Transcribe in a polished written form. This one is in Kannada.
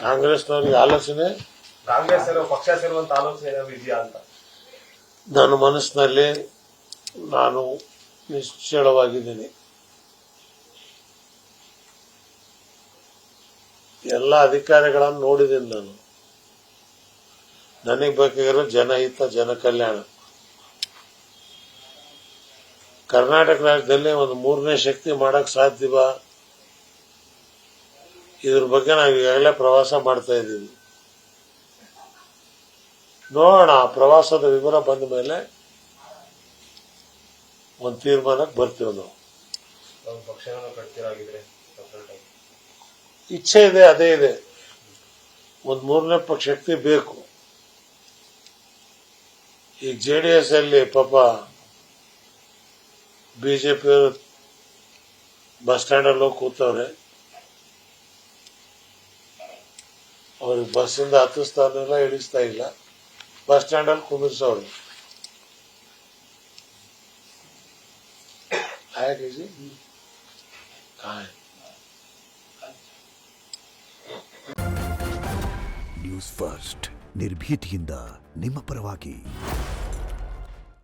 ಕಾಂಗ್ರೆಸ್ನವ್ರಿಗೆ ಆಲೋಚನೆ ಕಾಂಗ್ರೆಸ್ ಪಕ್ಷ ಸೇರುವಂತ ಆಲೋಚನೆ ಇದೆಯಾ ಅಂತ ನನ್ನ ಮನಸ್ಸಿನಲ್ಲಿ ನಾನು ನಿಶ್ಚಳವಾಗಿದ್ದೀನಿ. ಎಲ್ಲ ಅಧಿಕಾರಿಗಳನ್ನು ನೋಡಿದ್ದೀನಿ. ನನಗೆ ಬೇಕಾಗಿರೋ ಜನಹಿತ, ಜನ ಕಲ್ಯಾಣ. ಕರ್ನಾಟಕ ರಾಜ್ಯದಲ್ಲಿ ಒಂದು ಮೂರನೇ ಶಕ್ತಿ ಮಾಡಕ್ ಸಾಧ್ಯವಾ? ಇದ್ರ ಬಗ್ಗೆ ನಾವು ಈಗಾಗಲೇ ಪ್ರವಾಸ ಮಾಡ್ತಾ ಇದ್ದೀವಿ. ನೋಡೋಣ, ಪ್ರವಾಸದ ವಿವರ ಬಂದ ಮೇಲೆ ಒಂದು ತೀರ್ಮಾನಕ್ಕೆ ಬರ್ತೀವಿ. ನಾವು ಇಚ್ಛೆ ಇದೆ, ಅದೇ ಇದೆ. ಒಂದು ಮೂರನೇ ಶಕ್ತಿ ಬೇಕು. ಈಗ JDS ಅಲ್ಲಿ ಪಾಪ ಬಿಜೆಪಿ ಬಸ್ ಸ್ಟ್ಯಾಂಡ್ ಅಲ್ಲಿ ಹೋಗಿ ಕೂತವ್ರೆ. ಅವ್ರಿಗೆ ಬಸ್ಸಿಂದ ಹತ್ತಿಸ್ತಾನಿಲ್ಲ, ಇಳಿಸ್ತಾ ಇಲ್ಲ. ಬಸ್ ಸ್ಟ್ಯಾಂಡ್ ಅಲ್ಲಿ ಕುಂದಿರ್ಸವ್ರು. ನ್ಯೂಸ್ ಫಸ್ಟ್, ನಿರ್ಭೀತಿಯಿಂದ ನಿಮ್ಮ ಪರವಾಗಿ.